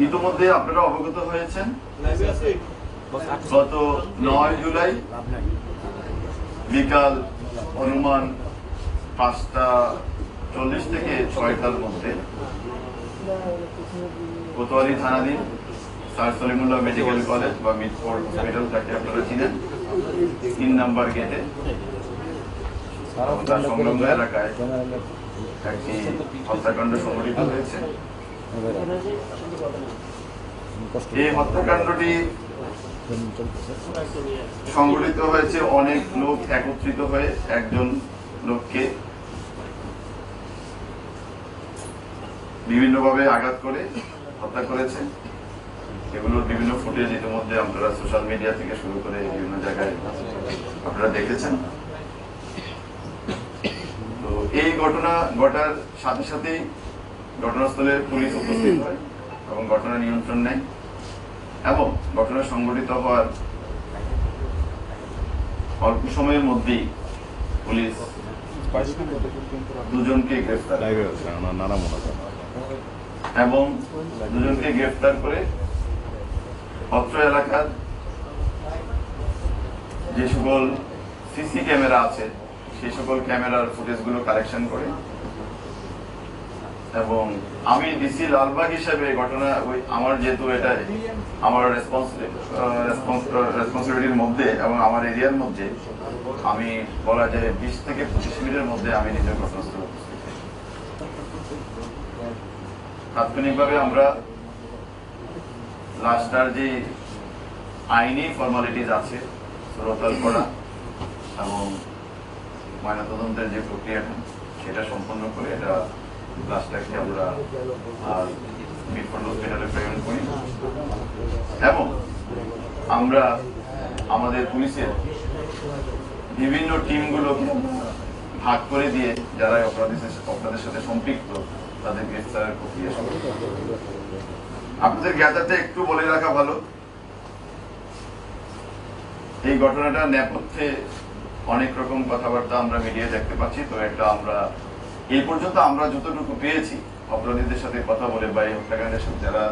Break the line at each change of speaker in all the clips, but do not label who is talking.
ইতিমধ্যে আপনারা অবগত হয়েছেন গত 9 জুলাই বিকাল অনুমান 5:40 থেকে 6টার মধ্যে কোতোয়ালি থানাধীন স্যার সলিমুল্লাহ মেডিকেল কলেজ বা মিটফোর্ড হসপিটাল, যাকে আপনারা চিনেন, 3 নম্বর গেটে তার সংলগ্ন এলাকায় একটি হত্যাকাণ্ড সংঘটিত হয়েছে। এই হত্যাকাণ্ডটি সংঘটিত হয়েছে অনেক লোক একত্রিত হয়ে একজন লোককে বিভিন্নভাবে আঘাত করে হত্যা করেছে। এগুলোর বিভিন্ন ফুটেজ ইতিমধ্যে আপনারা সোশ্যাল মিডিয়া থেকে শুরু করে বিভিন্ন জায়গায় আপনারা দেখেছেন। তো এই ঘটনা ঘটার সাথে সাথেই ঘটনাস্থলে পুলিশ উপস্থিত হয় এবং ঘটনা নিয়ন্ত্রণ নেয় এবং ঘটনা সংঘটিত হওয়ার অল্প সময়ের মধ্যেই পুলিশ দুজনকে গ্রেফতার এবং দুজনকে গ্রেফতার করে অত্র এলাকার যে সকল সিসি ক্যামেরা আছে সেই সকল ক্যামেরার ফুটেজগুলো কালেকশন করে এবং আমি ডিসি লালবাগ হিসেবে ঘটনা আমার যেহেতু এটা আমার রেসপন্সিবিলিটির মধ্যে এবং আমার এরিয়ার মধ্যে আমি বলা যায় 20 থেকে 25 মিনিটের মধ্যে আমি নিজের ঘটনাস্থলে উপস্থিত হই। তাৎক্ষণিকভাবে আমরা লাস্টার যে আইনি ফর্মালিটিজ আছে রোতাল করা এবং ময়নাতদন্তের যে প্রক্রিয়াটা সেটা সম্পন্ন করে এটা লাস্টারকে আমরা মিটফোর্ড হসপিটালে প্রেরণ করি এবং আমরা আমাদের পুলিশের বিভিন্ন টিমগুলোকে ভাগ করে দিয়ে যারা অপরাধের সাথে সম্পৃক্ত তাদের গ্রেফতারের প্রক্রিয়া শুরু। আপনাদের জ্ঞাতাতে একটু বলে রাখা ভালো, এই ঘটনাটার নেপথ্যে অনেক রকম কথাবার্তা আমরা মিডিয়ায় দেখতে পাচ্ছি। তো একটা আমরা এই পর্যন্ত আমরা যতটুকু পেয়েছি অপরাধীদের সাথে কথা বলে বা এই হত্যাকাণ্ডের সাথে যারা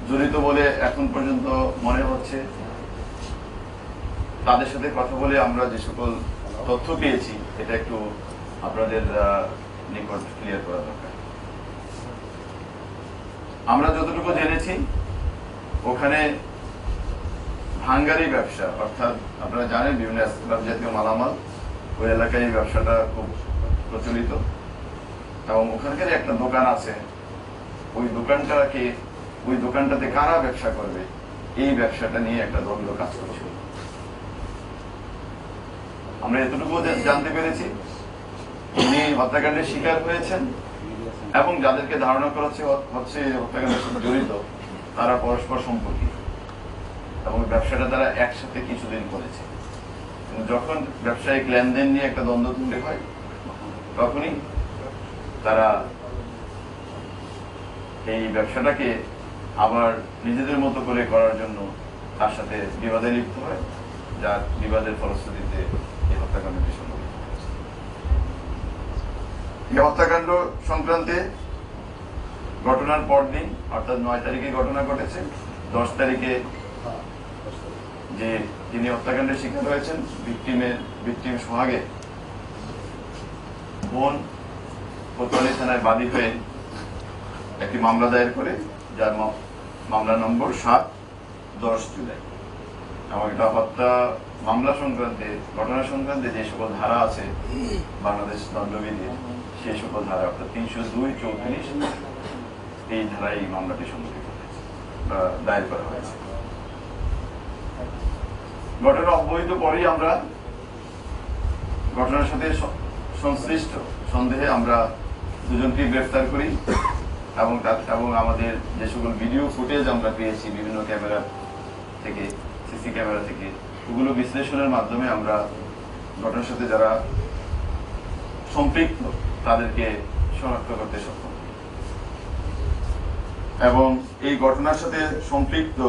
জড়িত বলে এখন পর্যন্ত মনে হচ্ছে, তাদের সাথে কথা বলে আমরা যে সকল তথ্য পেয়েছি এটা একটু আপনাদের নিকট ক্লিয়ার করা দরকার। আমরা যতটুকু জেনেছি ওখানে ভাঙ্গারি ব্যবসা, অর্থাৎ আপনারা জানেন বিভিন্ন স্ক্র্যাপ জাতীয় মালামাল ওই এলাকায় এই ব্যবসাটা খুব প্রচলিত এবং ওখানকার একটা দোকান আছে, ওই দোকানটাতে কারা ব্যবসা করবে এই ব্যবসাটা নিয়ে একটা দ্বন্দ্ব কাজ করছিল। আমরা এতটুকু জানতে পেরেছি উনি হত্যাকাণ্ডের শিকার হয়েছেন এবং যাদেরকে ধারণা করা হচ্ছে হত্যাকাণ্ডের সাথে জড়িত তারা পরস্পর সম্পর্কিত এবং ব্যবসাটা তারা একসাথে কিছুদিন করেছে। যখন ব্যবসায়িক লেনদেন নিয়ে একটা দ্বন্দ্ব তৈরি হয় তখনই তারা এই ব্যবসাটাকে আবার নিজেদের মতো করে করার জন্য তার সাথে বিবাদে লিপ্ত হয়, যার বিবাদের ফলশ্রুতিতে এই হত্যাকাণ্ডটি সংঘটিত হয়েছে। এই হত্যাকাণ্ড সংক্রান্তে ঘটনার পরদিন অর্থাৎ 9 তারিখে ঘটনা ঘটেছে। 10 তারিখে যে যিনি হত্যাকাণ্ডের শিকার হয়েছেন ভিকটিম সোহাগের বোন কোতোয়ালি থানায় বাদী হয়ে একটি মামলা দায়ের করে, যার মামলা নম্বর 7/10 জুলাই এবং এটা হত্যা মামলা সংক্রান্তে ঘটনা সংক্রান্তে যে সকল ধারা আছে বাংলাদেশ দণ্ডবিধির সেই সকল ধারা অর্থাৎ 302, 34 এই ধারায় এই মামলাটি সংঘটিত হয়েছে বা দায়ের করা হয়েছে। ঘটনা অব্যবহিত পরেই আমরা ঘটনার সাথে সংশ্লিষ্ট সন্দেহে আমরা দুজনকে গ্রেফতার করি এবং আমাদের যে সকল ভিডিও ফুটেজ আমরা পেয়েছি বিভিন্ন ক্যামেরা থেকে, সিসি ক্যামেরা থেকে, ওগুলো বিশ্লেষণের মাধ্যমে আমরা ঘটনার সাথে যারা সম্পৃক্ত তাদেরকে শনাক্ত করতে সক্ষম এবং এই ঘটনার সাথে সম্পৃক্ত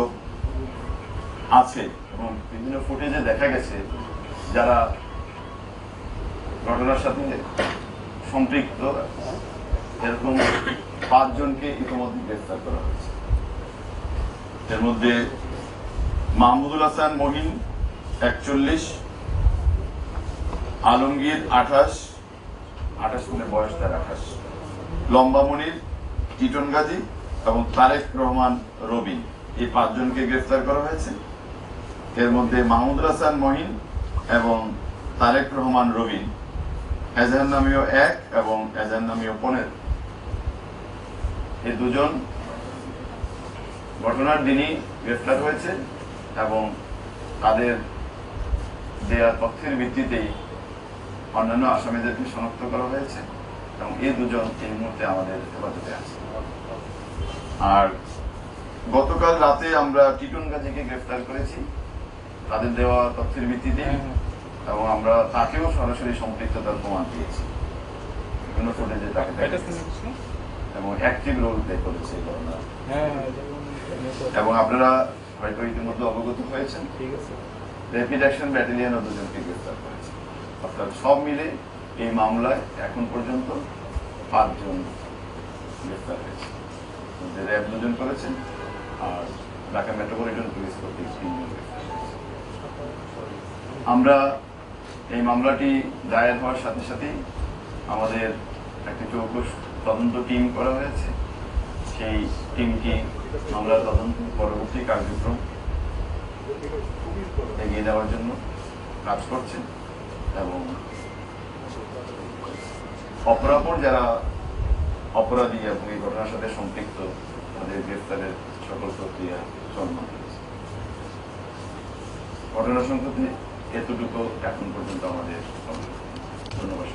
আছে এবং বিভিন্ন ফুটেজে দেখা গেছে যারা ঘটনার সাথে সম্পৃক্ত এরকম 5 জনকে ইতিমধ্যে গ্রেফতার করা হয়েছে। এর মধ্যে মাহমুদুল হাসান মহিন 41, আলমগীর 28 মানে বয়স তার 28, লম্বা মনির, টিটন গাজী এবং তারেক রহমান রবিন, এই 5 জনকে গ্রেফতার করা হয়েছে। এর মধ্যে মাহমুদুল হাসান মহিন এবং তারেক রহমান রবিন এজাহার নামীয় 1 এবং এজাহার নামীয় 15, এই দুজন ঘটনার দিনই গ্রেফতার হয়েছে এবং তাদের দেয়া তথ্যের ভিত্তিতেই অন্যান্য আসামিদেরকে শনাক্ত করা হয়েছে এবং এই দুজন এই মুহূর্তে আমাদের হেফাজতে আছে। আর গতকাল রাতে আমরা টিটন গাজীকে গ্রেফতার করেছি তাদের দেওয়া তথ্যের ভিত্তিতে এবং আমরা তাকেও সরাসরি সম্পৃক্ততার প্রমাণ দিয়েছি, বিভিন্ন ফুটেজে তাকে এবং অ্যাক্টিভ রোল প্লে করেছে এই ঘটনা। এবং আপনারা হয়তো ইতিমধ্যে অবগত হয়েছেন, র্যাপিড অ্যাকশন ব্যাটালিয়ন 2 জনকে গ্রেফতার করেছে। অর্থাৎ সব মিলে এই মামলায় এখন পর্যন্ত 5 জন গ্রেফতার হয়েছে, র্যাব 2 জন করেছেন আর ঢাকা মেট্রোপলিটন পুলিশ কর্তৃক 3 জন গ্রেফতার হয়েছে। আমরা এই মামলাটি দায়ের হওয়ার সাথে সাথেই আমাদের একটি চৌকস তদন্ত টিম করা হয়েছে। সেই টিমটি মামলার তদন্ত পরবর্তী কার্যক্রম এগিয়ে যাওয়ার জন্য কাজ করছে এবং অপরাপর যারা অপরাধী এবং এই ঘটনার সাথে সম্পৃক্ত তাদের গ্রেফতারের সকল প্রক্রিয়া চলমান রয়েছে। ঘটনা সংক্রান্তে এতটুকু এখন পর্যন্ত আমাদের ধন্যবাদ।